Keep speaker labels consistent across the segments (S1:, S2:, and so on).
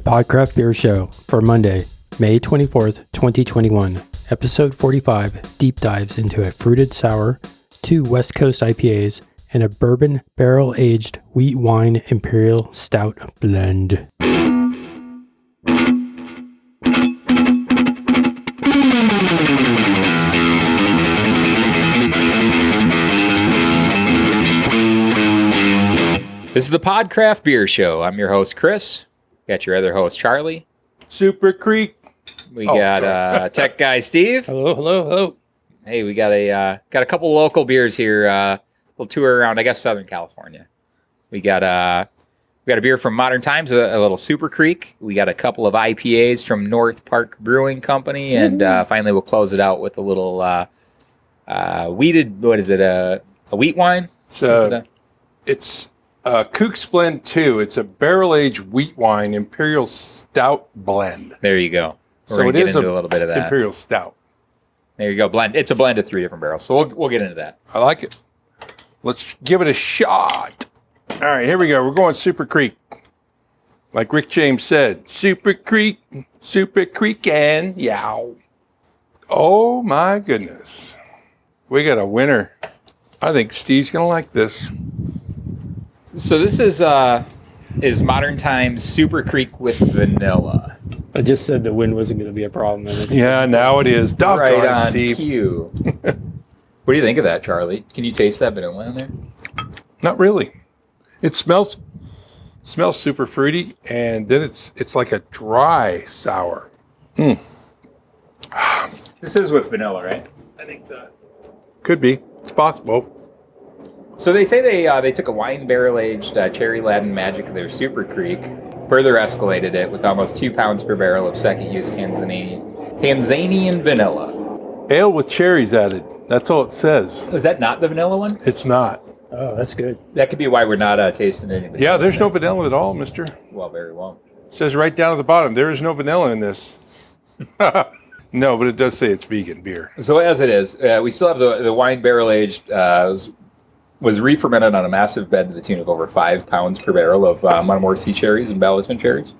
S1: Podcraft Beer Show for Monday, May 24th, 2021. Episode 45 deep dives into a fruited sour, 2 West Coast IPAs, and a bourbon barrel-aged wheat wine Imperial Stout blend.
S2: This is the Podcraft Beer Show. I'm your host, Chris. Got your other host, Charlie.
S3: Super Creek.
S2: We got tech guy, Steve.
S1: Hello.
S2: Hey, we got a couple local beers here. We'll tour around, I guess, Southern California. We got a beer from Modern Times, a little Super Creek. We got a couple of IPAs from North Park Brewing Company, and finally we'll close it out with a little wheated. What is it? A wheat wine?
S3: It's Kook's Blend 2. It's a barrel-aged wheat wine Imperial Stout blend.
S2: There you go. We're
S3: So
S2: gonna
S3: it
S2: get
S3: is
S2: into a little bit of that.
S3: Imperial Stout.
S2: There you go. Blend. It's a blend of 3 different barrels, so we'll get into that.
S3: I like it. Let's give it a shot. All right, here we go. We're going Super Creek. Like Rick James said, Super Creek, and yow. Oh my goodness. We got a winner. I think Steve's going to like this.
S2: So this is Modern Times Super Creek with vanilla.
S1: I just said the wind wasn't going to be a problem. And
S3: Yeah, now it is. Doggone
S2: Right
S3: it,
S2: on
S3: Steve.
S2: cue. What do you think of that, Charlie? Can you taste that vanilla in there?
S3: Not really. It smells super fruity, and then it's like a dry sour.
S2: This is with vanilla, right? I think that.
S3: Could be. It's possible.
S2: So they say they took a wine barrel-aged cherry-laden magic of their Super Creek, further escalated it with almost 2 pounds per barrel of second-use Tanzanian vanilla.
S3: Ale with cherries added. That's all it says.
S2: Is that not the vanilla one?
S3: It's not.
S1: Oh, that's good.
S2: That could be why we're not tasting any vanilla.
S3: Yeah, there's no vanilla at all, mister.
S2: Well, very well.
S3: It says right down at the bottom, there is no vanilla in this. No, but it does say it's vegan beer.
S2: So as it is, we still have the wine barrel-aged, was re-fermented on a massive bed to the tune of over 5 pounds per barrel of Montmorency cherries and Ballaston cherries.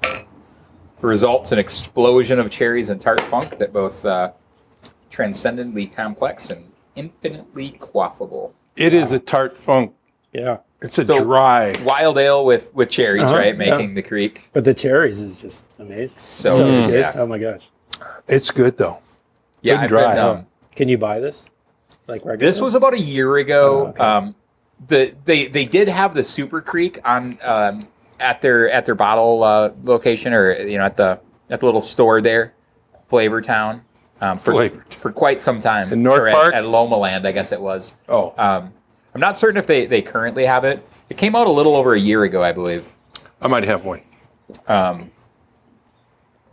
S2: It results in an explosion of cherries and tart funk that both transcendently complex and infinitely quaffable.
S3: It is a tart funk.
S1: Yeah.
S3: It's a dry.
S2: Wild ale with cherries, right? Making the creek.
S1: But the cherries is just amazing.
S2: So
S1: good.
S2: yeah.
S1: Oh my gosh.
S3: It's good, though.
S2: Yeah,
S3: Good
S2: I've
S3: dry.
S2: been,
S1: Can you buy this? Like regular?
S2: this was about a year ago.
S1: Oh, okay.
S2: They did have the Super Creek on at their bottle location, or at the little store there, Flavor Town, for quite some time.
S3: In North Park?
S2: At Loma Land, I guess it was.
S3: Oh.
S2: I'm not certain if they currently have it. It came out a little over a year ago, I believe.
S3: I might have one.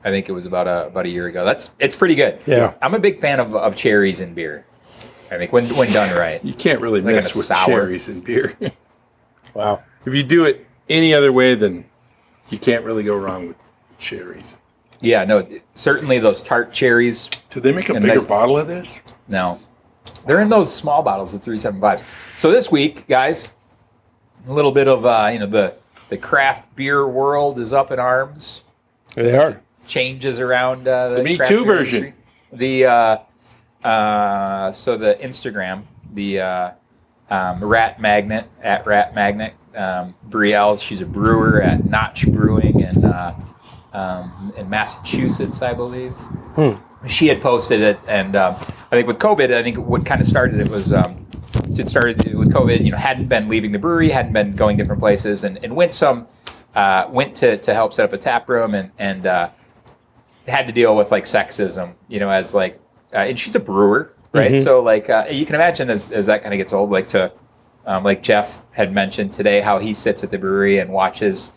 S2: I think it was about a year ago. It's pretty good.
S1: Yeah.
S2: I'm a big fan of cherries in beer. I think when done right.
S3: You can't really
S2: Like
S3: mess
S2: a
S3: with
S2: sour.
S3: cherries in beer.
S1: Wow.
S3: If you do it any other way, then you can't really go wrong with cherries.
S2: Yeah, no, certainly those tart cherries.
S3: Do they make a
S2: And
S3: bigger
S2: nice-
S3: bottle of this?
S2: No, they're in those small bottles, the 375s. So this week, guys, a little bit of the craft beer world is up in arms.
S1: They are.
S2: Changes around the
S3: Me
S2: craft
S3: Too
S2: beer
S3: version.
S2: industry. So the Instagram, the Rat Magnet at Rat Magnet, Brielle, she's a brewer at Notch Brewing in Massachusetts, I believe. She had posted it, and I think with COVID, I think what kind of started it was it started with COVID. Hadn't been leaving the brewery, hadn't been going different places, and went to help set up a tap room, and had to deal with like sexism, as like, and she's a brewer, right?
S1: Mm-hmm.
S2: So like you can imagine as that kind of gets old, like Jeff had mentioned today, how he sits at the brewery and watches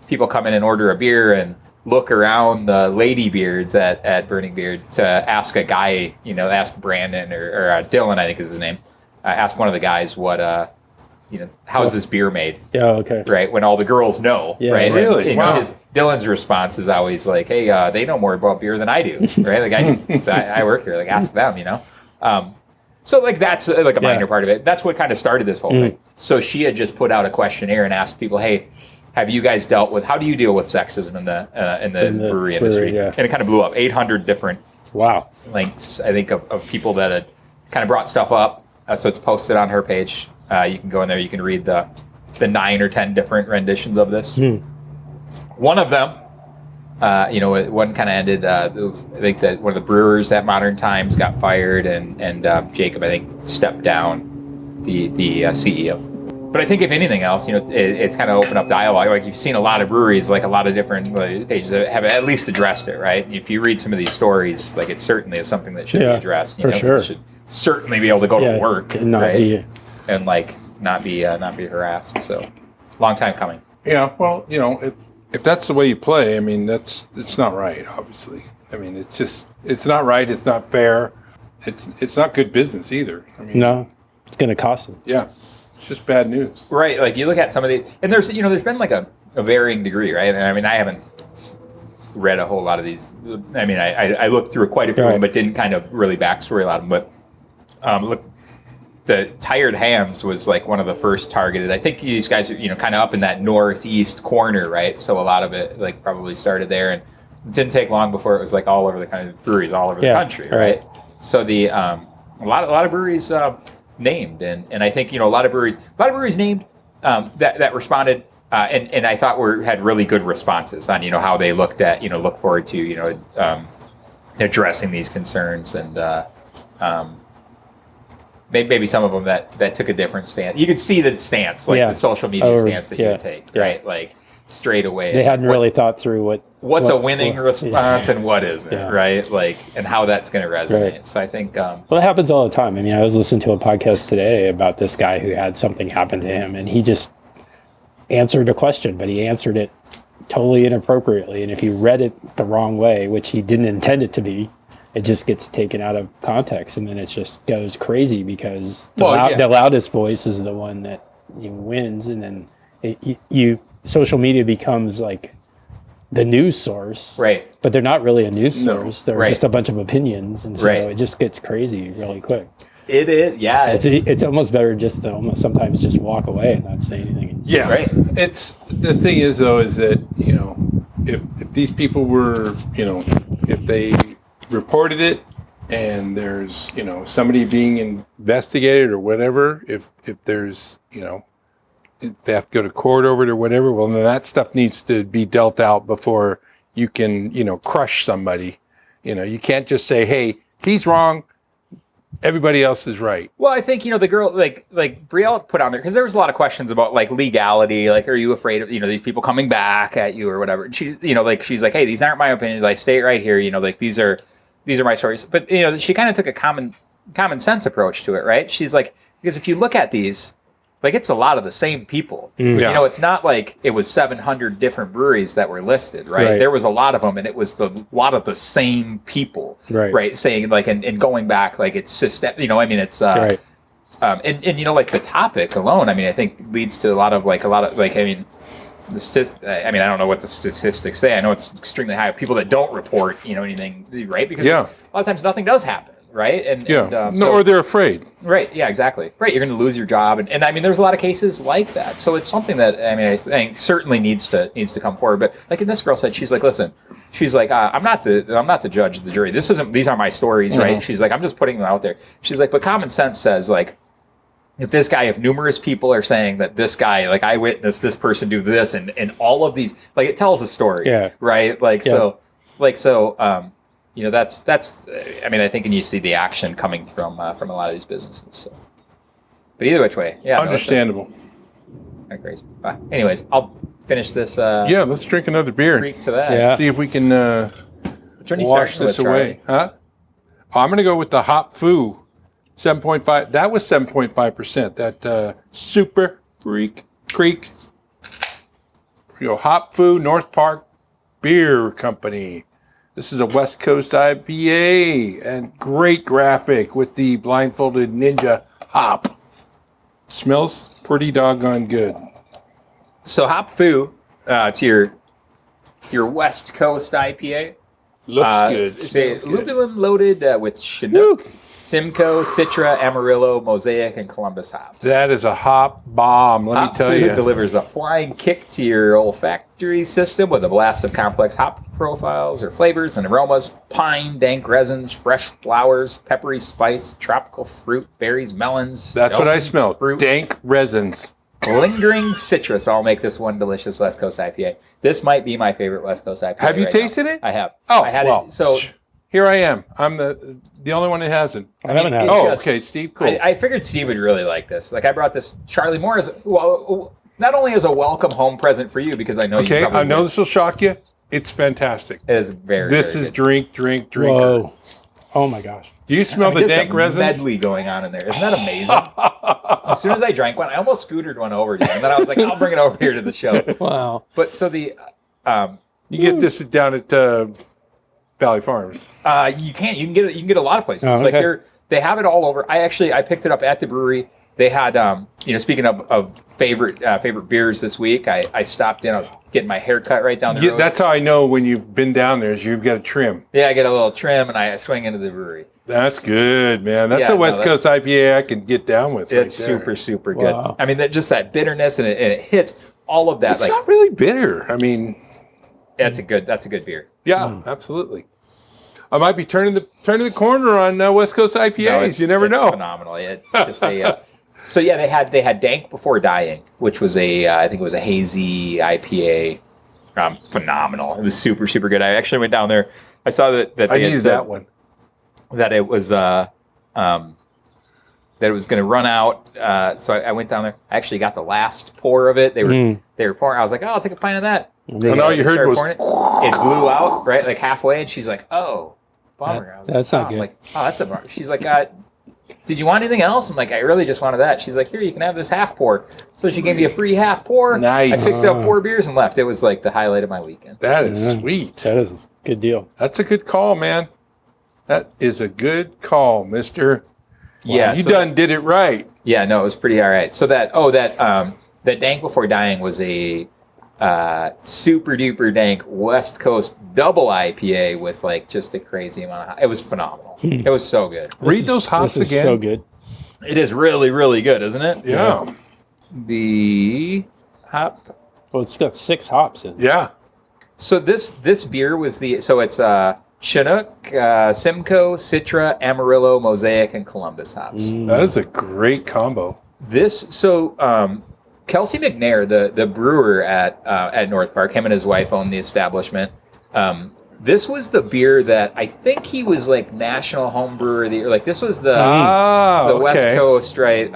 S2: people come in and order a beer and look around the lady beards at Burning Beard to ask a guy, ask Brandon or Dylan, I think is his name, ask one of the guys what, how's this beer made?
S1: Yeah, okay.
S2: Right, when all the girls know,
S1: Yeah,
S2: right?
S3: really?
S2: And,
S3: Wow.
S2: Dylan's response is always like, "Hey, they know more about beer than I do, right? Like I work here. Like ask them, So like that's like a minor part of it. That's what kind of started this whole thing. So she had just put out a questionnaire and asked people, "Hey, have you guys dealt with? How do you deal with sexism in the brewery industry?
S1: Yeah.
S2: And it kind of blew up. 800 different links, I think, of people that had kind of brought stuff up. So it's posted on her page. You can go in there. You can read the 9 or 10 different renditions of this. One of them, one kind of ended. I think that one of the brewers at Modern Times got fired, and Jacob, I think, stepped down, the CEO. But I think if anything else, it's kind of opened up dialogue. Like you've seen a lot of breweries, like a lot of different pages that have at least addressed it, right? If you read some of these stories, like it certainly is something that should be addressed.
S1: For sure.
S2: You should certainly be able to go to work,
S1: and not
S2: right?
S1: be,
S2: and not be harassed. So, long time coming.
S3: Yeah, well, if that's the way you play, I mean, it's not right. Obviously, I mean, it's not right. It's not fair. It's not good business either. I mean,
S1: no, it's going to cost them.
S3: Yeah. It's just bad news.
S2: Right. Like you look at some of these, and there's been like a varying degree, right? And I mean, I haven't read a whole lot of these. I mean, I looked through quite a few of them, but didn't kind of really backstory a lot of them. But look, the Tired Hands was like one of the first targeted. I think these guys are, kind of up in that northeast corner, right? So a lot of it like probably started there, and it didn't take long before it was like all over the kind of breweries all over the country, right? So the a lot of breweries named, and I think a lot of breweries named that responded, and I thought had really good responses on how they look forward to addressing these concerns, and maybe some of them that took a different stance. You could see the stance, the social media stance that you would take, right? Like straight away.
S1: They hadn't really thought through
S2: what's a winning response and what isn't, right? Like, and how that's going to resonate. Right. So I think...
S1: well, it happens all the time. I mean, I was listening to a podcast today about this guy who had something happen to him, and he just answered a question, but he answered it totally inappropriately. And if he read it the wrong way, which he didn't intend it to be, it just gets taken out of context, and then it just goes crazy because the loudest voice is the one that wins, and then social media becomes like the news source, right? But they're not really a news source; they're just a bunch of opinions, and so it just gets crazy really quick.
S2: It is, yeah.
S1: It's almost better just to sometimes just walk away and not say anything.
S3: Yeah, right. It's the thing is though is that if these people were if they reported it and there's somebody being investigated or whatever, if there's if they have to go to court over it or whatever, well, then that stuff needs to be dealt out before you can, crush somebody. You can't just say, hey, he's wrong, everybody else is right.
S2: Well, I think, the girl, like Brielle put on there, because there was a lot of questions about, like, legality, like, are you afraid of, these people coming back at you or whatever? And she, she's like, hey, these aren't my opinions, I state right here, like, these are my stories. But, she kind of took a common sense approach to it, right? She's like, because if you look at these, like, it's a lot of the same people. Yeah. It's not like it was 700 different breweries that were listed, right? There was a lot of them, and it was a lot of the same people, right? Saying, like, and going back, like, it's system, it's, and like, the topic alone, I think leads to a lot of, I don't know what the statistics say. I know it's extremely high. People that don't report, anything, right? Because a lot of times nothing does happen. Right.
S3: Or they're afraid.
S2: Right. Yeah, exactly. Right. You're going to lose your job. And there's a lot of cases like that. So it's something that, I think certainly needs to come forward. But like in this girl said, she's like, listen, she's like, I'm not the judge of the jury. These are my stories. Right. She's like, I'm just putting them out there. She's like, but common sense says, like, if numerous people are saying that this guy, like, I witnessed this person do this and all of these, like, it tells a story. Yeah. Right. That's. I think, and you see the action coming from a lot of these businesses. So, but either which way,
S3: understandable.
S2: Kind of crazy. Anyways, I'll finish this.
S3: Let's drink another beer.
S2: Creek to that.
S3: Yeah. See if we can wash this away. Huh? I'm going to go with the Hop Foo, 7.5. That was 7.5%. That Super Creek. We go Hop Foo, North Park Beer Company. This is a West Coast IPA and great graphic with the blindfolded ninja hop. Smells pretty doggone good.
S2: So Hop Foo, it's your West Coast IPA.
S3: Looks good.
S2: It's lupulin loaded with Chinook. Simcoe, Citra, Amarillo, Mosaic, and Columbus hops.
S3: That is a hop bomb, let me tell
S2: Food
S3: you.
S2: delivers a flying kick to your olfactory system with a blast of complex hop profiles or flavors and aromas: pine, dank resins, fresh flowers, peppery spice, tropical fruit, berries, melons.
S3: That's what I
S2: open
S3: smelled.
S2: fruit,
S3: Dank resins.
S2: lingering citrus. All make this one delicious West Coast IPA. This might be my favorite West Coast IPA.
S3: Have you
S2: right
S3: tasted
S2: now.
S3: it?
S2: I have.
S3: Oh,
S2: I had
S3: well,
S2: it. So
S3: here I am. I'm the only one that hasn't.
S1: I haven't had it.
S3: Oh,
S2: just-
S3: okay, Steve, cool.
S2: I figured Steve would really like this. Like I brought this Charlie Moore as not only as a welcome home present for you because I know you
S3: Okay,
S2: probably
S3: I know
S2: would.
S3: this will shock you. It's fantastic.
S2: It is very.
S3: This
S2: very
S3: is
S2: good.
S3: drinker.
S1: Whoa. Oh my gosh.
S3: Do you smell the
S2: just
S3: dank
S2: a
S3: resins?
S2: medley going on in there. Isn't that amazing? As soon as I drank one, I almost scootered one over to you, and then I was like, "I'll bring it over here to the show."
S1: Wow.
S2: But so the
S3: You get this down at Valley Farms.
S2: you can get a lot of places.
S1: Oh,
S2: Like
S1: okay.
S2: they have it all over. I picked it up at the brewery. They had speaking of favorite beers this week, I stopped in. I was getting my hair cut right down the road.
S3: That's how I know when you've been down there is you've got a trim.
S2: Yeah, I get a little trim and I swing into the brewery.
S3: That's good, man. That's
S2: Yeah,
S3: a West
S2: no,
S3: Coast IPA I can get down with.
S2: It's
S3: right there.
S2: super, super good.
S1: Wow.
S2: I mean, just that bitterness and it hits all of that.
S3: It's
S2: like
S3: not really bitter. I mean,
S2: that's a good beer.
S3: yeah, absolutely. I might be turning the corner on West Coast IPAs. You never
S2: it's
S3: know.
S2: Phenomenal. It's just a. So yeah, they had Dank Before Dying, which was I think it was a hazy IPA. Phenomenal. It was super, super good. I actually went down there. I saw that they
S3: I
S2: had
S3: needed
S2: said
S3: that one.
S2: that it was that it was going to run out. So I went down there. I actually got the last pour of it. They were pouring. I was like, oh, I'll take a pint of that.
S3: And all you heard
S2: started
S3: was,
S2: pouring it blew out right like halfway, and she's like, oh, bummer. I was
S1: That's
S2: like,
S1: not
S2: oh.
S1: good.
S2: I'm like, oh, that's a bummer. She's like, did you want anything else? I'm like, I really just wanted that. She's like, here, you can have this half pour. So she gave me a free half pour.
S3: Nice.
S2: I picked up 4 beers and left. It was like the highlight of my weekend.
S3: that is
S1: Yeah.
S3: sweet.
S1: That is a good deal.
S3: That's a good call, man. That is a good call, mister.
S2: Yeah,
S3: You
S2: so
S3: done did it right.
S2: Yeah, no, it was pretty all right. So that Dank Before Dying was a super duper dank West Coast double IPA with like just a crazy amount of. It was phenomenal. It was so good.
S3: Read those hops
S1: This is
S3: again.
S1: so good.
S2: It is really, really good, isn't it?
S3: Yeah.
S2: The hop.
S1: Well, it's got 6 hops in it.
S3: Yeah.
S2: So this beer was it's Chinook, Simcoe, Citra, Amarillo, Mosaic, and Columbus hops.
S3: That is a great combo.
S2: Kelsey McNair, the brewer at North Park, him and his wife own the establishment. This was the beer that I think he was like national home brewer of the year. Like this was the West Coast, right?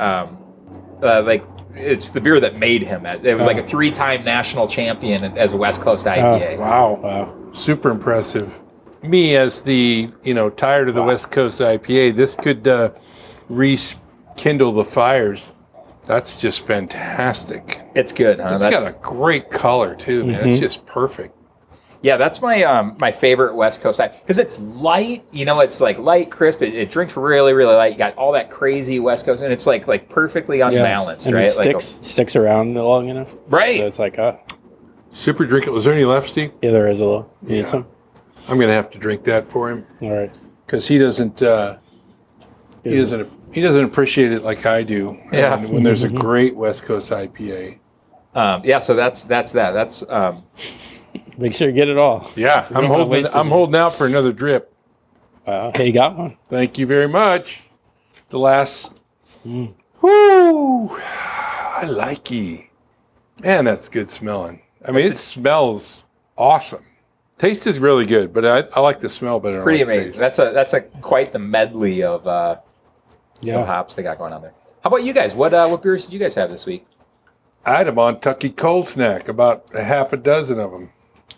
S2: Like it's the beer that made him. It was like a 3-time national champion as a West Coast IPA.
S3: Wow. Super impressive. Me as the, tired of the West Coast IPA, this could rekindle the fires. That's just fantastic.
S2: It's good, huh?
S3: It's got a great color too, man. It's just perfect.
S2: Yeah, that's my favorite West Coast IPA because it's light. It's like light, crisp. It drinks really, really light. You got all that crazy West Coast, and it's like perfectly unbalanced,
S1: and
S2: right?
S1: It sticks around long enough.
S2: Right.
S1: So it's like,
S3: Super drinkable. Was there any left, Steve?
S1: yeah, there is a little. You need
S3: Yeah.
S1: some?
S3: I'm gonna have to drink that for him
S1: All right.
S3: because he doesn't appreciate it like I do.
S2: Yeah.
S3: And when there's a great West Coast IPA.
S2: So that's that. That's
S1: Make sure you get it all.
S3: Yeah,
S1: So we don't wanna waste it.
S3: I'm holding out for another drip.
S1: Hey, you got one?
S3: Thank you very much. The last. Whoo! I like ye. Man, that's good smelling. I mean, it smells awesome. Taste is really good, but I like the smell better.
S2: it's pretty
S3: than I like
S2: amazing.
S3: taste.
S2: That's a quite the medley of hops they got going on there. How about you guys? What beers did you guys have this week?
S3: I had them on Tucky Cold Snack, about a half a dozen of them.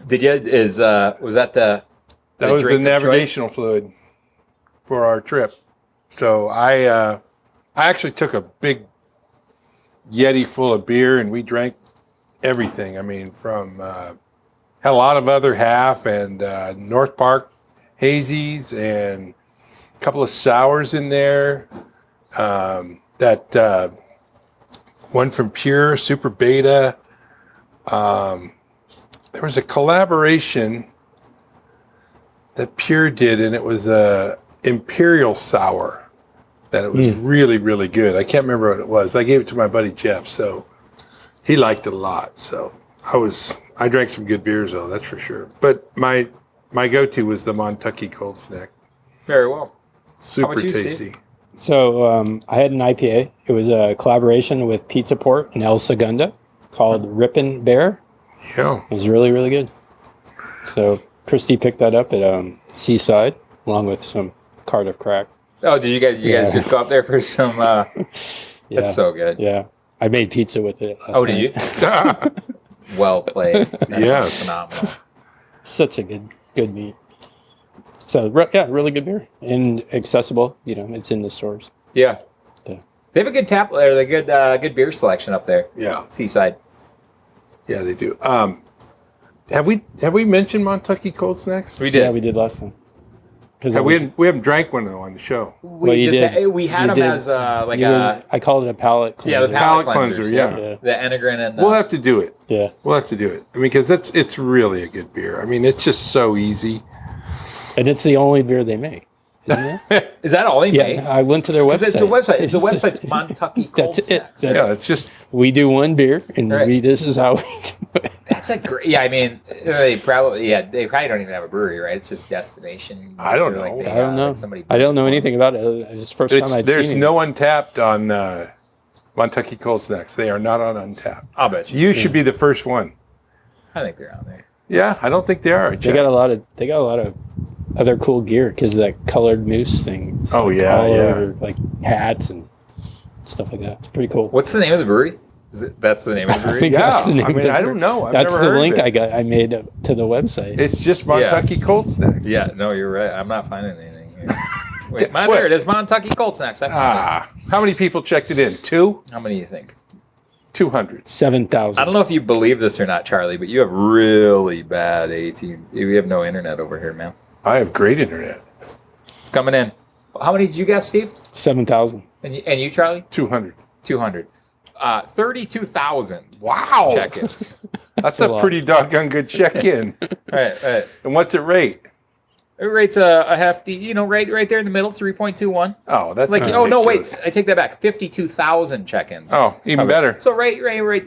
S2: Did you? Was that the?
S3: That was the
S2: drink of
S3: navigational fluid for our trip. So I actually took a big Yeti full of beer and we drank everything. I mean, from had a lot of other half and North Park hazies and a couple of sours in there. That one from Pure, Super Beta. There was a collaboration that Pure did, and it was a Imperial sour. that it was really, really good. I can't remember what it was. I gave it to my buddy Jeff, so he liked it a lot. So I drank some good beers though, that's for sure. But my go-to was the Montucky Cold Snack.
S2: Very well.
S3: Super
S2: about you,
S3: tasty.
S2: Steve?
S1: So I had an IPA. It was a collaboration with Pizza Port and El Segundo called Rippin' Bear.
S3: Yeah.
S1: It was really, really good. So Christy picked that up at Seaside along with some Cardiff Crack.
S2: Oh, did you guys just go up there for some?
S1: Yeah.
S2: That's so good.
S1: Yeah. I made pizza with it last
S2: Oh,
S1: night.
S2: did you? Well played. That
S3: Yeah.
S2: sounds phenomenal.
S1: Such a good meat. So really good beer and accessible. It's in the stores.
S2: Yeah.
S1: Yeah.
S2: They have a good tap there. They good beer selection up there.
S3: Yeah.
S2: Seaside.
S3: Yeah, they do. Have we mentioned Montucky Cold Snacks?
S2: We did.
S1: Yeah, we did last time.
S3: We haven't drank one though on the show.
S2: We
S1: you
S2: just
S1: did.
S2: we had
S1: You
S2: them
S1: did.
S2: as
S1: I called it a palate cleanser.
S2: yeah, the palate
S3: cleanser,
S2: cleansers,
S3: yeah.
S1: Yeah.
S2: The Enegrin and the,
S3: We'll have to do it.
S1: Yeah.
S3: We'll have to do it. I mean, because it's really a good beer. I mean, it's just so easy.
S1: And it's the only beer they make, isn't it?
S2: is that all they make?
S1: Yeah, I went to their website.
S2: It's a website. The website's Montucky Cold
S1: That's it.
S2: Snacks.
S3: Yeah, it's just
S1: We do one beer, and
S2: Right.
S1: this is how we do it.
S2: That's a great. Yeah, I mean, they probably don't even have a brewery, right? It's just destination.
S3: I don't
S2: Like
S3: know.
S2: they,
S1: I don't know.
S2: like somebody
S1: I don't know
S2: built
S1: anything about it. It's the first time I'd
S3: there's
S1: seen it.
S3: no Untapped on Montucky Cold Snacks. They are not on Untapped.
S2: I'll bet you.
S3: You should be the first one.
S2: I think they're on there.
S3: Yeah, I don't think they are.
S1: They got a lot of other cool gear because that colored moose thing. It's
S3: Oh,
S1: like
S3: yeah,
S1: all
S3: yeah.
S1: over, like hats and stuff like that. It's pretty cool.
S2: What's the name of the brewery? That's the name of the
S1: I
S2: brewery.
S1: think
S3: Yeah,
S1: that's the name
S3: I mean,
S1: of the
S3: I don't know. I've
S1: That's
S3: never
S1: the
S3: heard of
S1: link
S3: it.
S1: I made to the website.
S3: It's just Montucky Cold Snacks.
S2: Yeah, no, you're right. I'm not finding anything here. Wait,
S3: What?
S2: there it is. Montucky Cold Snacks. I found it.
S3: How many people checked it in? 2?
S2: How many do you think?
S3: 200.
S1: 7,000.
S2: I don't know if you believe this or not, Charlie, but you have really bad 18. We have no internet over here, man.
S3: I have great internet.
S2: It's coming in. How many did you guess, Steve?
S1: 7,000.
S2: And you Charlie?
S3: 200.
S2: 200. 32,000
S3: Wow.
S2: check-ins.
S3: That's
S1: a
S3: a
S1: lot.
S3: pretty doggone good check-in.
S2: right.
S3: And what's it rate?
S2: It rates a hefty, right there in the middle, 3.21.
S3: Oh, that's
S2: Like, oh no, wait,
S3: ridiculous.
S2: I take that back. 52,000 check-ins.
S3: Oh, even better.
S2: So right.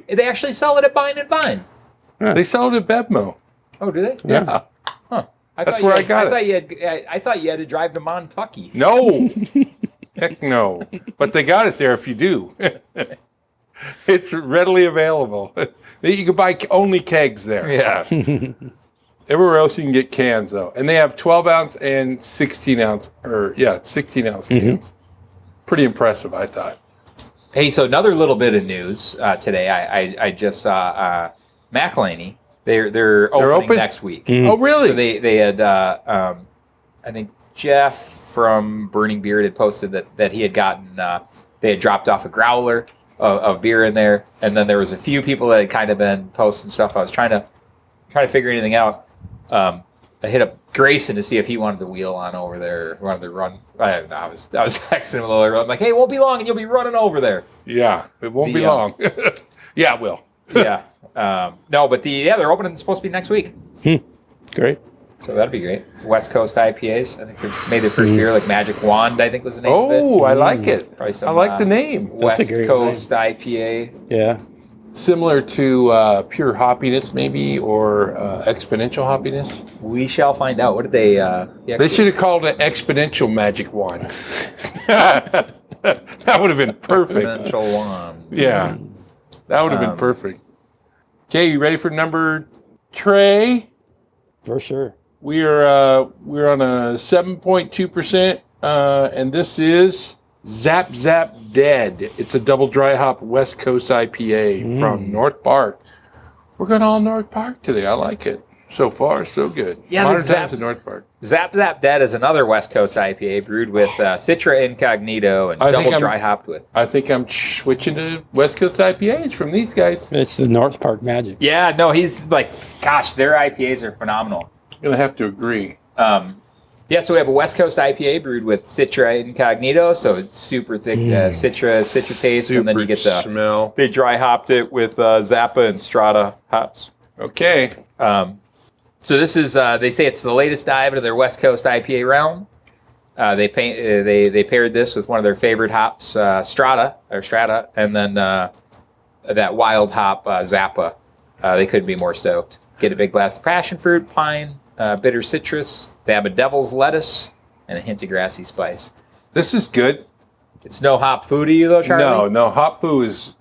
S2: They actually sell it at Vine and Vine.
S3: They sell it at Bevmo.
S2: Oh, do they?
S3: Yeah.
S2: Huh.
S3: That's where I got it.
S2: I thought you had to drive to Montucky.
S3: No. Heck no. But they got it there if you do. It's readily available. You can buy only kegs there.
S2: Yeah.
S3: Everywhere else you can get cans though. And they have 12 ounce and 16 ounce 16 ounce cans. Pretty impressive, I thought.
S2: Hey, so another little bit of news today. I just saw McElhaney. They're opening
S3: open?
S2: next week.
S3: Oh, really?
S2: So they had I think Jeff from Burning Beard had posted that he had gotten they had dropped off a growler of beer in there, and then there was a few people that had kind of been posting stuff. I was trying to figure anything out. I hit up Grayson to see if he wanted to wheel on over there, wanted to run. I was texting him a little earlier. I'm like, hey, it won't be long, and you'll be running over there.
S3: Yeah, it won't be long. Yeah, it will.
S2: Yeah. No, but they're opening. It's supposed to be next week.
S1: Great.
S2: So that'd be great. West Coast IPAs. I think they made their first beer, like Magic Wand, I think was the name of it.
S3: Oh, I like it.
S2: Probably some,
S3: I like the name.
S1: That's a
S2: West
S1: great
S2: Coast IPA.
S1: Yeah.
S3: Similar to pure hoppiness, maybe, or exponential hoppiness.
S2: We shall find out. What did they?
S3: They should have called it exponential magic wand. That would have been perfect.
S2: Exponential wands.
S3: Yeah, that would have been perfect. Okay, you ready for number Trey?
S1: For sure.
S3: We're on a 7.2%, and this is Zap Zap Dead. It's a double dry hop West Coast IPA from North Park. We're going all North Park today. I like it. So far, so good.
S2: Yeah,
S3: Modern
S2: the
S3: times in North Park.
S2: Zap Zap Dead is another West Coast IPA brewed with Citra Incognito and
S3: I think
S2: double
S3: I'm-
S2: dry hopped with.
S3: I think I'm switching to West Coast IPAs from these guys.
S1: It's the North Park magic.
S2: Yeah, no, he's like, gosh, their IPAs are phenomenal.
S3: I'm going to have to agree.
S2: Yeah, so we have a West Coast IPA brewed with Citra Incognito, so it's super thick Citra taste, and then you get the
S3: smell.
S2: they dry hopped it with Zappa and Strata hops.
S3: Okay.
S2: So this is they say it's the latest dive into their West Coast IPA realm. They paired this with one of their favorite hops, Strata, and then that wild hop Zappa. They couldn't be more stoked. Get a big glass of passion fruit, pine, bitter citrus, dab of devil's lettuce, and a hint of grassy spice.
S3: This is good.
S2: It's no hop food to you though, Charlie?
S3: No, hop foo is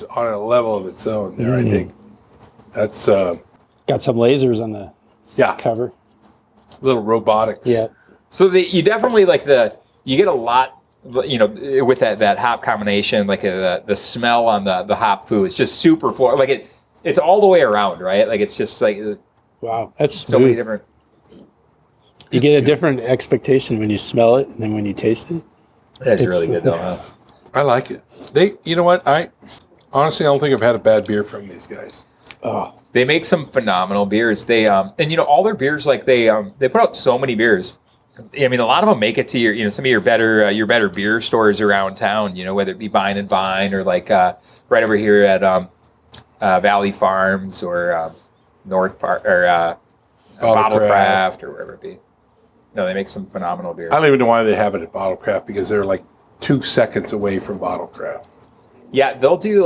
S3: on a level of its own there, I think. That's
S1: Got some lasers on the cover.
S3: Little robotics.
S1: Yeah.
S2: So you definitely you get a lot, with that hop combination, like the smell on the hop foo is just super floral. Like it's all the way around, right? Like it's just like,
S1: wow, that's
S2: so many
S1: smooth.
S2: different.
S1: You get a different expectation when you smell it than when you taste it.
S2: That's really good though, huh?
S3: I like it. You know what? I honestly don't think I've had a bad beer from these guys.
S1: Oh,
S2: They make some phenomenal beers. They and all their beers, like they put out so many beers. I mean, a lot of them make it to some of your better beer stores around town. Whether it be Vine and Vine or like right over here at Valley Farms or North Park or Bottlecraft or wherever it be. No, they make some phenomenal beers.
S3: I don't even know why they have it at Bottlecraft, because they're like 2 seconds away from Bottlecraft.
S2: Yeah, they'll do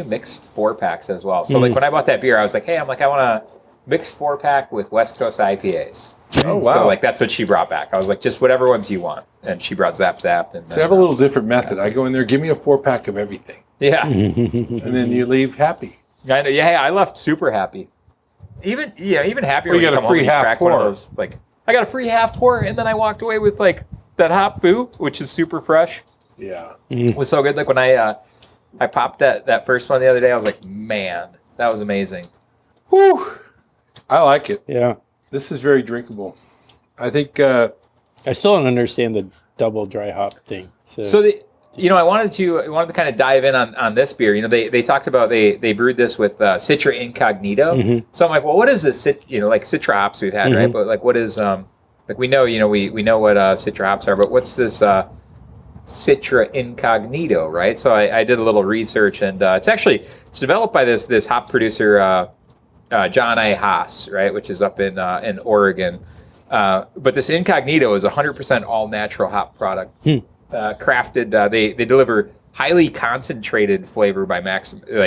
S2: mixed 4-packs as well. So like when I bought that beer, I was like, hey, I want a mixed 4-pack with West Coast IPAs.
S3: Oh, wow.
S2: So like that's what she brought back. I was like, just whatever ones you want. And she brought Zap Zap. And
S3: So I have a little different method. I go in there, give me a 4-pack of everything.
S2: Yeah.
S3: And then you leave happy.
S2: I know. Yeah, I left super happy. Even happier when
S3: you got
S2: you
S3: a
S2: come home
S3: free
S2: and you
S3: half
S2: crack one of
S3: pour.
S2: those. Like, I got a free half pour, and then I walked away with like that hop foo, which is super fresh.
S3: Yeah.
S2: It was so good. Like when I popped that first one the other day, I was like, man, that was amazing.
S3: Whew. I like it.
S1: yeah.
S3: This is very drinkable. I think
S1: I still don't understand the double dry hop thing.
S2: So I wanted to kind of dive in on this beer. They talked about they brewed this with Citra Incognito.
S1: Mm-hmm.
S2: So I'm like, well, what is this? Like Citra hops we've had, right? But like, what is like we know we know what Citra hops are, but what's this Citra Incognito, right? So I did a little research, and it's developed by this hop producer John A. Haas, right, which is up in Oregon. But this Incognito is 100% all natural hop product. Crafted, they deliver highly concentrated flavor by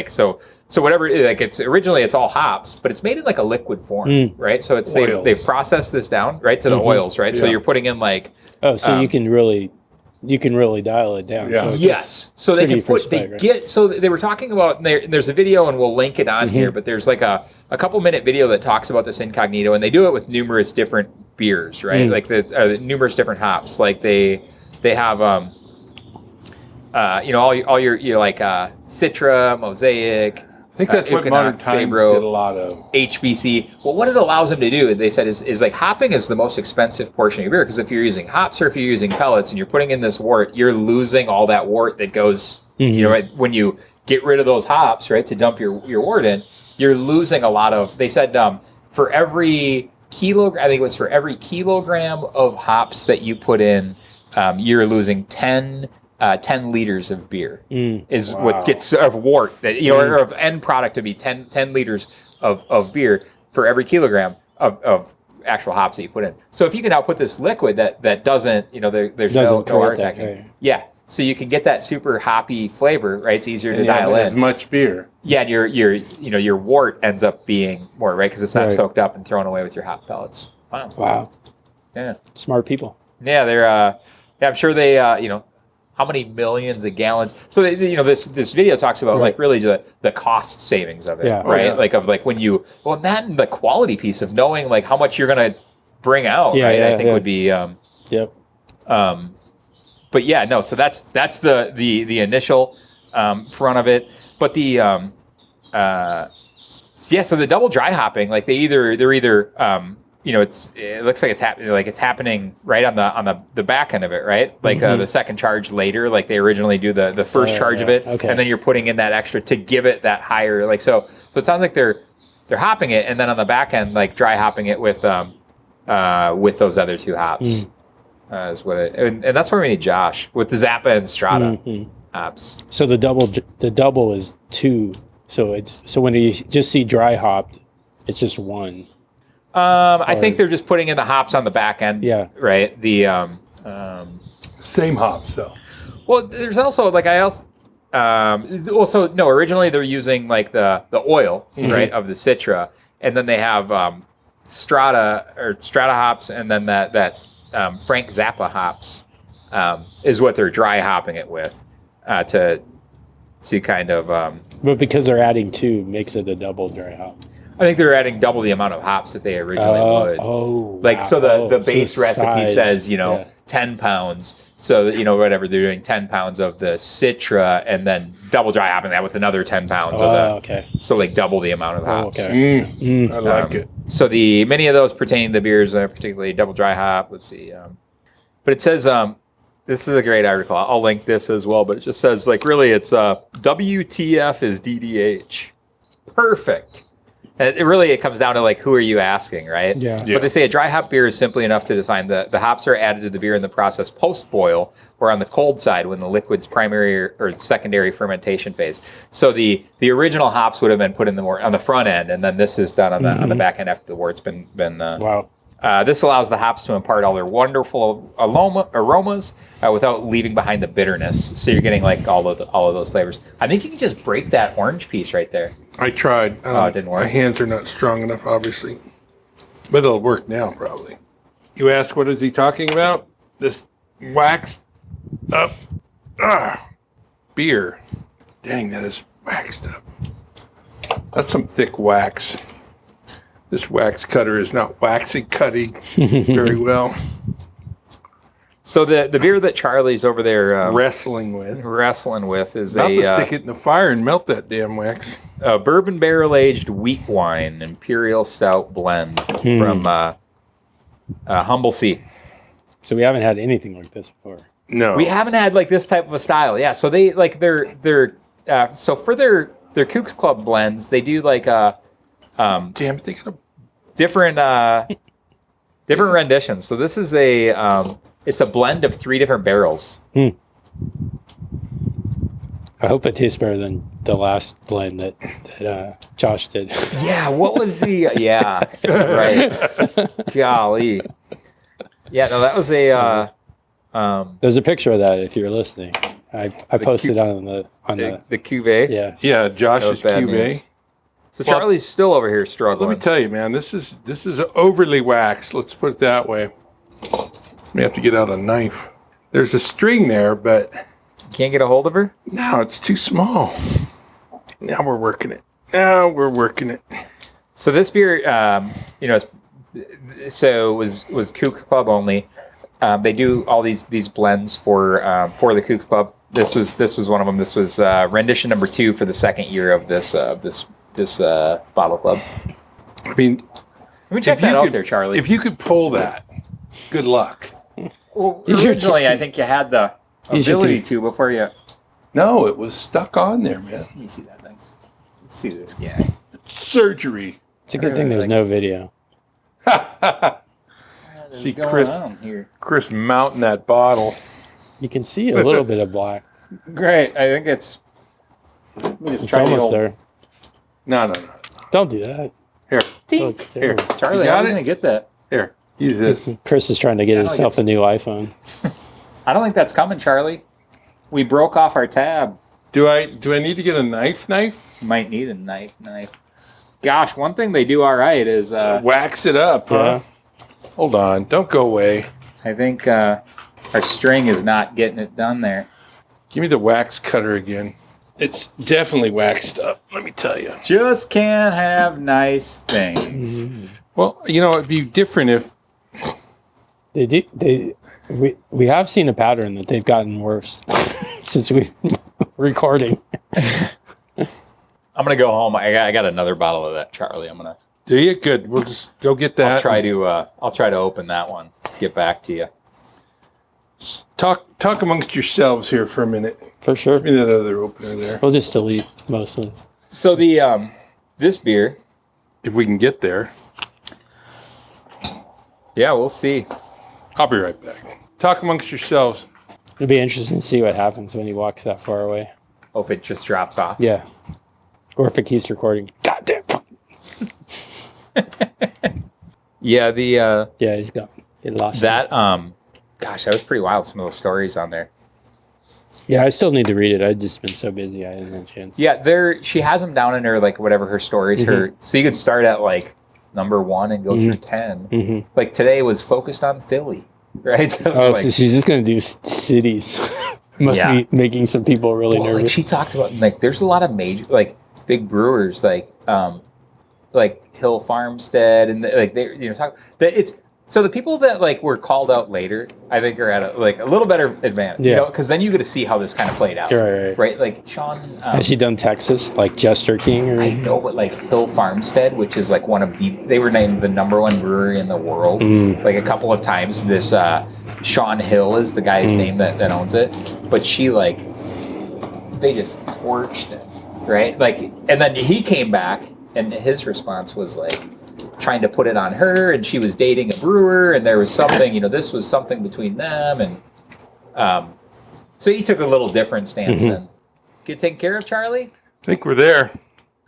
S2: so whatever, like it's all hops, but it's made in like a liquid form, right? So they've processed this down right to the oils, right? Yeah. So you're putting in like
S1: you can really dial it down.
S3: Yeah.
S1: So
S2: yes, so they can so they were talking about, and there's a video, and we'll link it on here, but there's like a couple minute video that talks about this Incognito, and they do it with numerous different beers, right? Like the numerous different hops, like they have all your like Citra, Mosaic.
S3: I think that's what Modern Times
S2: Sabro,
S3: did a lot of.
S2: HBC. Well, what it allows them to do, they said, is like hopping is the most expensive portion of your beer, because if you're using hops or if you're using pellets and you're putting in this wort, you're losing all that wort that goes, right, when you get rid of those hops, right, to dump your wort in, you're losing a lot of, they said for every kilogram, I think it was for every kilogram of hops that you put in, you're losing 10 liters of beer is what gets of wort that or of end product to be 10 liters of beer for every kilogram of actual hops that you put in. So if you can now put this liquid that doesn't, there's no artifacting. Yeah. So you can get that super hoppy flavor, right? It's easier to dial in.
S3: As much beer.
S2: Yeah, and your wort ends up being more, right? Because it's not soaked up and thrown away with your hop pellets.
S1: Wow.
S2: Yeah.
S1: Smart people.
S2: Yeah, they're I'm sure they how many millions of gallons. So they, this video talks about like really the cost savings of it, right? Like when you and that and the quality piece of knowing like how much you're gonna bring out, right? I think would be but yeah, no. So that's the initial front of it, but the so the double dry hopping, like they're either it looks like it's happening right on the back end of it, right? Like the second charge later, like they originally do the first charge of it, and then you're putting in that extra to give it that higher, like so it sounds like they're hopping it, and then on the back end, like dry hopping it with those other two hops. Is what it, and that's where we need Josh with the Zappa and Strata hops.
S1: So the double is 2. So when you just see dry hopped, it's just 1.
S2: I think they're just putting in the hops on the back end.
S1: Yeah.
S2: Right. The
S3: Same hops though.
S2: Well, there's also like originally they're using like the oil, right, of the Citra, and then they have strata hops, and then that Frank Zappa hops is what they're dry hopping it with to kind of.
S1: But because they're adding 2, makes it a double dry hop.
S2: I think they're adding double the amount of hops that they originally would.
S1: Oh,
S2: like
S1: wow.
S2: so the
S1: So
S2: base recipe
S1: size,
S2: says 10 pounds. So whatever they're doing 10 pounds of the Citra and then double dry hopping that with another 10 pounds of the.
S1: Okay.
S2: So like double the amount of hops.
S1: Okay.
S3: I like it.
S2: So many of those pertain to the beers, particularly double dry hop. Let's see. But it says this is a great article. I'll link this as well. But it just says like really it's WTF is DDH. Perfect. And it comes down to like who are you asking, right?
S1: Yeah.
S2: But they say a dry hop beer is simply enough to define the hops are added to the beer in the process post boil or on the cold side when the liquid's primary or secondary fermentation phase. So the original hops would have been put in on the front end, and then this is done on the back end after the wort's been.
S1: Wow.
S2: This allows the hops to impart all their wonderful aromas without leaving behind the bitterness. So you're getting like all of those flavors. I think you can just break that orange piece right there.
S3: I tried.
S2: Oh, it didn't work.
S3: My hands are not strong enough, obviously. But it'll work now, probably. You ask, what is he talking about? This waxed up beer. Dang, that is waxed up. That's some thick wax. This wax cutter is not waxing cutting very well.
S2: So the beer that Charlie's over there
S3: Wrestling with.
S2: is
S3: About to
S2: a
S3: stick it in the fire and melt that damn wax.
S2: bourbon barrel aged wheat wine Imperial Stout blend from Humble Sea.
S1: So we haven't had anything like this before.
S3: No.
S2: We haven't had like this type of a style. Yeah. So they like so for their Kooks Club blends, they do like
S3: Damn it, they got a...
S2: different renditions. So this is it's a blend of 3 different barrels.
S1: I hope it tastes better than the last blend that Josh did.
S2: Yeah, what was the? Yeah, right. Golly. Yeah, no, that was a.
S1: There's a picture of that if you're listening. I posted on the
S2: cuvee.
S1: Yeah.
S3: Yeah, Josh's
S2: That was bad
S3: cuvee.
S2: news. So Charlie's still over here struggling.
S3: Let me tell you, man, this is overly waxed. Let's put it that way. We have to get out a knife. There's a string there, but
S2: Can't get a hold of her.
S3: no, it's too small. Now we're working it.
S2: So this beer, was Kooks Club only. They do all these blends for the Kooks Club. This was one of them. This was rendition number 2 for the second year of this bottle club.
S3: I mean,
S2: Let me check that out there, Charlie.
S3: If you could pull that, good luck.
S2: Well, originally, I think you had the ability to before you.
S3: No, it was stuck on there, man.
S2: Let me see that thing. Let's see this guy.
S3: Surgery.
S1: It's a good thing there's no video.
S3: See
S2: Going on here.
S3: Chris mounting that bottle.
S1: You can see a little bit of black.
S2: Great. I think it's. Let me just
S1: It's
S2: try the
S1: almost
S2: old.
S1: there.
S3: No.
S1: Don't do that.
S3: Here,
S1: Look, it's
S3: here.
S1: there.
S2: Charlie,
S3: You
S2: how
S3: got
S2: are you
S3: it?
S2: gonna get that?
S3: Here, use this.
S1: Chris is trying to get
S2: like
S1: himself
S2: it's-
S1: a new iPhone.
S2: I don't think that's coming, Charlie. We broke off our tab.
S3: Do I need to get a knife?
S2: Might need a knife. Gosh, one thing they do all right is
S3: Wax it up, huh? Hold on, don't go away.
S2: I think our string is not getting it done there.
S3: Give me the wax cutter again. It's definitely waxed up, let me tell you.
S2: Just can't have nice things.
S3: Well, it'd be different if...
S1: We have seen a pattern that they've gotten worse since we've been recording.
S2: I'm gonna go home. I got another bottle of that, Charlie. I'm gonna.
S3: Do you? Good. We'll just go get that.
S2: I'll try to open that one. Get back to you.
S3: Talk amongst yourselves here for a minute.
S1: For sure.
S3: Give me that other opener there.
S1: We'll just delete most of this.
S2: So the this beer.
S3: If we can get there.
S2: Yeah, we'll see.
S3: I'll be right back. Talk amongst yourselves.
S1: It'll be interesting to see what happens when he walks that far away.
S2: Oh, if it just drops off.
S1: Yeah. Or if it keeps recording. Goddamn.
S2: Yeah, the
S1: Yeah, he's gone. He lost
S2: that Gosh, that was pretty wild. Some of those stories on there.
S1: Yeah, I still need to read it. I've just been so busy. I didn't have a chance.
S2: Yeah, she has them down in her, like, whatever her stories. So you could start at, like, number 1 and go through 10. Like, today was focused on Philly, right? So
S1: so she's just going to do cities. Must be making some people really nervous.
S2: Like, she talked about, like, there's a lot of major, like, big brewers, like Hill Farmstead, and, like, they, talk that it's, so the people that, like, were called out later, I think are at a little better advantage, because then you get to see how this kind of played out, right? Like Sean,
S1: has she done Texas, like Jester King? Or
S2: I know, but like Hill Farmstead, which is like they were named the #1 brewery in the world, like a couple of times. This Sean Hill is the guy's name that owns it, but she they just torched it, right? Like, and then he came back, and his response was like, trying to put it on her, and she was dating a brewer, and there was something, this was something between them, and so he took a little different stance. And get taken care of, Charlie.
S3: I think we're there.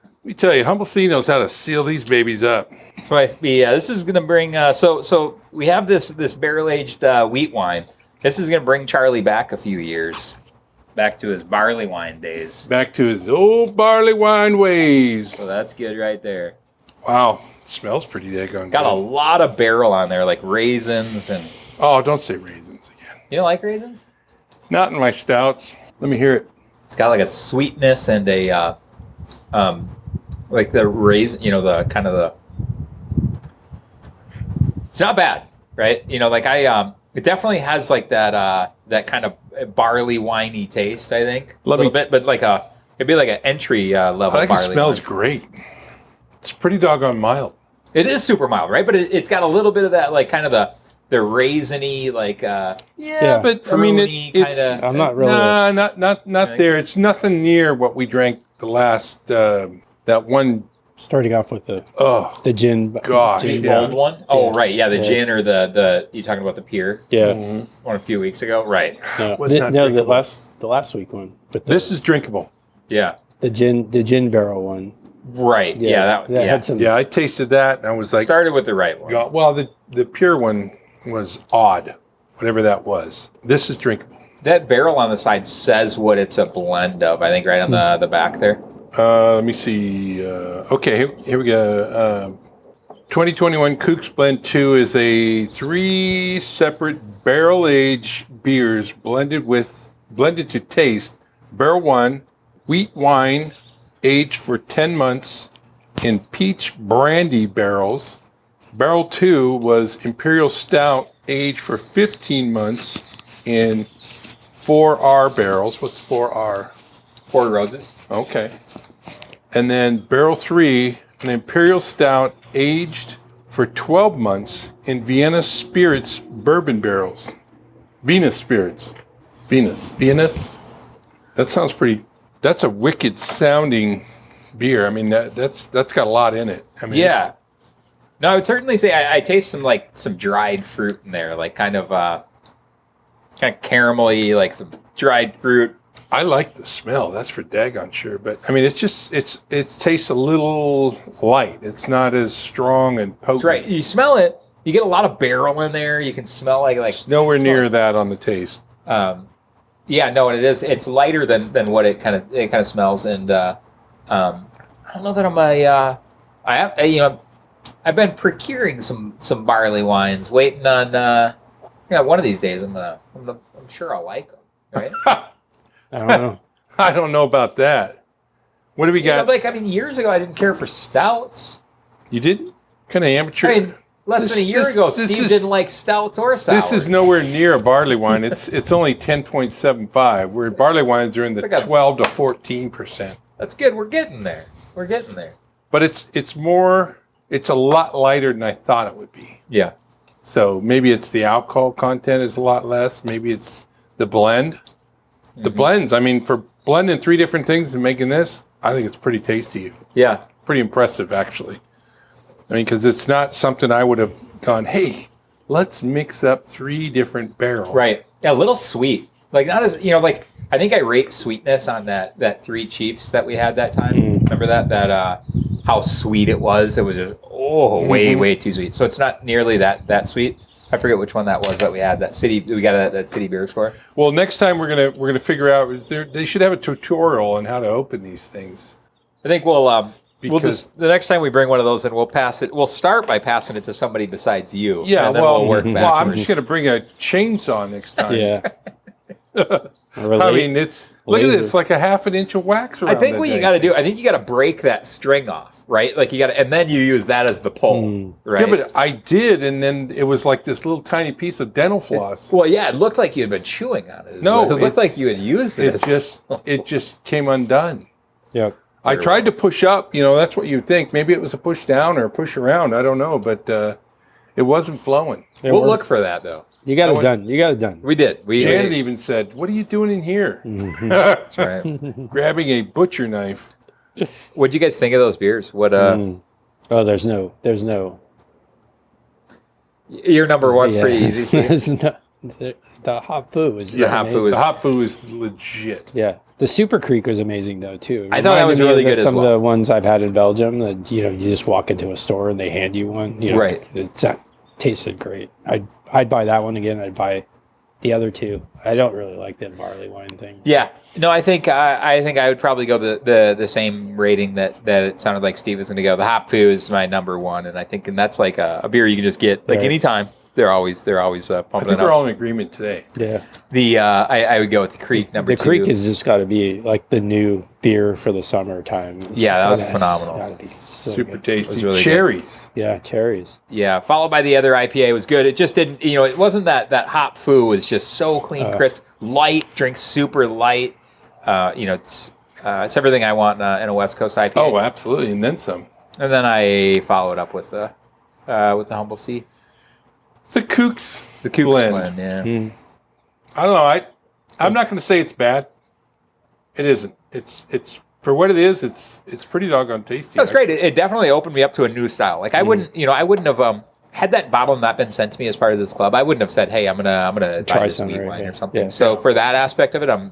S3: Let me tell you, Humble C knows how to seal these babies up.
S2: So this is going to bring. So we have this barrel aged wheat wine. This is going to bring Charlie back a few years, back to his barley wine days.
S3: Back to his old barley wine ways.
S2: So that's good right there.
S3: Wow. Smells pretty daggone good.
S2: Got a lot of barrel on there, like raisins and...
S3: Oh, don't say raisins again.
S2: You don't like raisins?
S3: Not in my stouts. Let me hear it.
S2: It's got like a sweetness and a... like the raisin, the kind of the... It's not bad, right? It definitely has like that kind of barley winey taste, I think. A little bit, but it'd be like an entry level barley
S3: it smells
S2: wine. Great.
S3: It's pretty doggone mild.
S2: It is super mild, right? But it's got a little bit of that, like, kind of the raisiny, like,
S3: but I mean, it's
S1: I'm not really.
S3: Nah, not there. It's nothing near what we drank the last that one.
S1: Starting off with the gin.
S3: Gosh,
S1: gin
S2: old one. Oh, right, yeah, the gin or the you talking about the Pier?
S1: Yeah,
S2: one a few weeks ago, right?
S1: No, the last week one. But
S3: this is drinkable.
S2: Yeah,
S1: the gin barrel one.
S2: Right. Yeah. That
S1: had some.
S3: Yeah, I tasted that and I was like,
S2: started with the right one.
S3: Well, the pure one was odd, whatever that was. This is drinkable.
S2: That barrel on the side says what it's a blend of. I think right on the back there.
S3: Let me see. Okay, here we go. 2021 Kooks Blend 2 is a 3 separate barrel-aged beers blended to taste. Barrel 1, wheat wine, aged for 10 months in peach brandy barrels. Barrel 2 was Imperial Stout, aged for 15 months in 4R barrels. What's 4R?
S2: 4 Roses.
S3: Okay. And then Barrel 3, an Imperial Stout, aged for 12 months in Vienna Spirits bourbon barrels. Venus Spirits. Venus. That sounds pretty... That's a wicked sounding beer. I mean, that's got a lot in it. I mean,
S2: yeah. No, I would certainly say I taste some dried fruit in there, like kind of caramelly, like some dried fruit.
S3: I like the smell. That's for daggone sure. But I mean, it tastes a little light. It's not as strong and potent.
S2: That's right. You smell it. You get a lot of barrel in there. You can smell like
S3: it's nowhere near that on the taste.
S2: Yeah, no, and it is. It's lighter than what it kind of smells, and I don't know that I've been procuring some barley wines, waiting on. One of these days I'm sure I'll like them, right?
S1: I don't know.
S3: I don't know about that. What do we got?
S2: Years ago I didn't care for stouts.
S3: You didn't? Kind of amateur.
S2: I mean, less than a year ago, Steve didn't like stouts or sours.
S3: This is nowhere near a barley wine. It's only 10.75, where barley wines are in the 12 to 14%.
S2: That's good. We're getting there.
S3: But it's a lot lighter than I thought it would be.
S2: Yeah.
S3: So maybe it's the alcohol content is a lot less. Maybe it's the blend. The blends, I mean, for blending 3 different things and making this, I think it's pretty tasty.
S2: Yeah.
S3: Pretty impressive, actually. I mean, because it's not something I would have gone, hey, let's mix up 3 different barrels.
S2: Right. Yeah, a little sweet. Like, not as, like, I think I rate sweetness on that 3 Chiefs that we had that time. Remember that how sweet it was? It was just, way too sweet. So it's not nearly that sweet. I forget which one that was that we had. That city, we got at that city beer store.
S3: Well, next time we're gonna figure out. They should have a tutorial on how to open these things.
S2: I think we'll just the next time we bring one of those in, we'll pass it. We'll start by passing it to somebody besides you.
S3: Yeah,
S2: and then we'll work backwards.
S3: Well, I'm just gonna bring a chainsaw next time.
S1: Yeah.
S3: I mean, it's look at this, like a half an inch of wax around.
S2: I think what you got to do, I think you got to break that string off, right? Like you got to, and then you use that as the pole, right?
S3: Yeah, but I did, and then it was like this little tiny piece of dental floss.
S2: Well, yeah, it looked like you had been chewing on it.
S3: No,
S2: it looked like you had used it.
S3: It just came undone.
S1: Yeah.
S3: I tried to push up. That's what you'd think. Maybe it was a push down or a push around. I don't know, but it wasn't flowing.
S2: We'll look for that though.
S1: You got it done. You got it done.
S2: We did.
S3: Janet even said, "What are you doing in here?"
S2: That's right.
S3: Grabbing a butcher knife.
S2: What'd you guys think of those beers? What?
S1: Oh, there's no.
S2: Your number one's pretty easy. Steve.
S1: The hop foo was just
S2: The hop foo
S1: amazing.
S3: The hot foo is legit.
S1: Yeah. The Super Creek was amazing though too.
S2: I thought that was really good as
S1: Some
S2: well.
S1: of the ones I've had in Belgium, that you just walk into a store and they hand you one.
S2: Right.
S1: It tasted great. I'd buy that one again. I'd buy the other two. I don't really like the barley wine thing.
S2: Yeah. No, I think I would probably go the same rating that it sounded like Steve was going to go. The hop foo is my number one, and I think that's like a beer you can just get like anytime. They're always pumping
S3: I
S2: it up.
S3: think we're all in agreement today.
S1: Yeah.
S2: I would go with the Creek number two.
S1: The Creek has just got to be like the new beer for the summertime.
S2: That was phenomenal.
S1: Got to be so
S3: Super
S1: good.
S3: tasty.
S2: really
S3: Cherries.
S1: Yeah, cherries.
S2: Yeah, followed by the other IPA was good. It just didn't, it wasn't that hop foo was just so clean, crisp, light, drinks super light. It's everything I want in a West Coast IPA.
S3: Oh, absolutely, and then some.
S2: And then I followed up with the Humble Sea.
S3: The Kooks.
S2: The Kooks
S3: blend.
S2: Yeah.
S3: I don't know. I'm not going to say it's bad. It isn't. It's for what it is. It's pretty doggone tasty.
S2: That's great. It definitely opened me up to a new style. Like I wouldn't have had that bottle not been sent to me as part of this club. I wouldn't have said, "Hey, I'm gonna try this wheat wine or something."
S1: Yeah.
S2: So for that aspect of it, I'm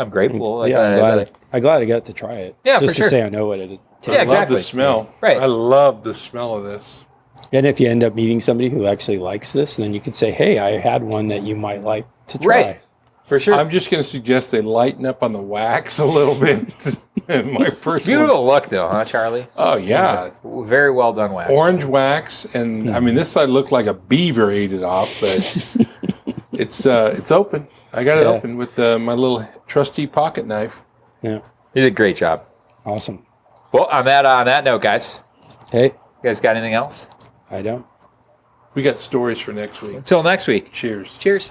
S2: grateful.
S1: I'm glad I got to try it.
S2: Yeah,
S1: just
S2: for
S1: to
S2: sure.
S1: say I know what it tastes.
S2: Yeah,
S3: I love
S2: exactly.
S3: the smell.
S2: Right.
S3: I love the smell of this.
S1: And if you end up meeting somebody who actually likes this, then you could say, "Hey, I had one that you might like to try."
S2: Right. For sure.
S3: I'm just going to suggest they lighten up on the wax a little bit. My first
S2: Beautiful look though, huh, Charlie?
S3: Oh yeah,
S2: Very well done wax.
S3: orange wax, and I mean this side looked like a beaver ate it off, but it's open. I got it open with my little trusty pocket knife.
S1: Yeah.
S2: You did a great job.
S1: Awesome.
S2: Well, on that note, guys,
S1: Hey,
S2: you guys got anything else?
S1: I don't.
S3: We got stories for next week.
S2: Until next week.
S3: Cheers.
S2: Cheers.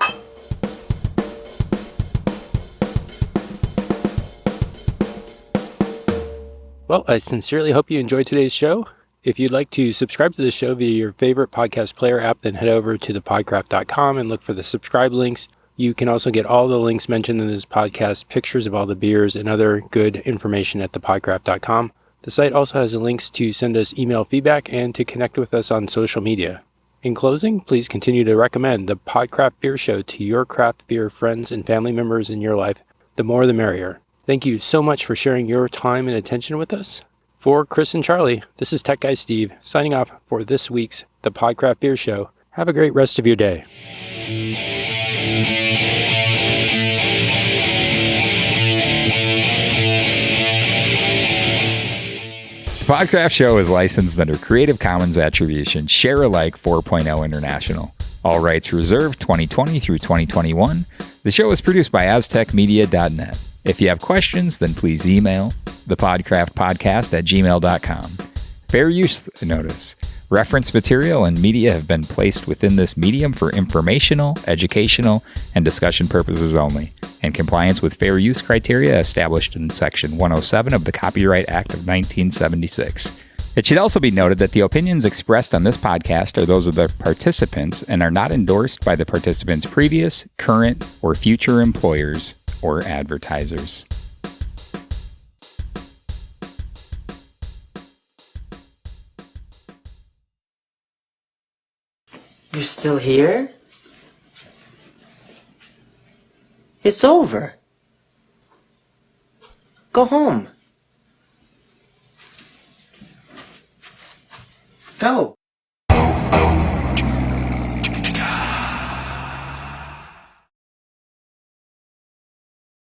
S1: Well, I sincerely hope you enjoyed today's show. If you'd like to subscribe to the show via your favorite podcast player app, then head over to thepodcraft.com and look for the subscribe links. You can also get all the links mentioned in this podcast, pictures of all the beers, and other good information at thepodcraft.com. The site also has links to send us email feedback and to connect with us on social media. In closing, please continue to recommend the Podcraft Beer Show to your craft beer friends and family members in your life. The more the merrier. Thank you so much for sharing your time and attention with us. For Chris and Charlie, this is Tech Guy Steve, signing off for this week's The Podcraft Beer Show. Have a great rest of your day.
S4: The Podcraft Show is licensed under Creative Commons Attribution Share Alike 4.0 International. All rights reserved 2020 through 2021. The show is produced by AztecMedia.net. If you have questions, then please email thepodcraftpodcast@gmail.com. Fair use notice. Reference material and media have been placed within this medium for informational, educational, and discussion purposes only, in compliance with fair use criteria established in Section 107 of the Copyright Act of 1976. It should also be noted that the opinions expressed on this podcast are those of the participants and are not endorsed by the participants' previous, current, or future employers or advertisers.
S5: You're still here? It's over. Go home. Go.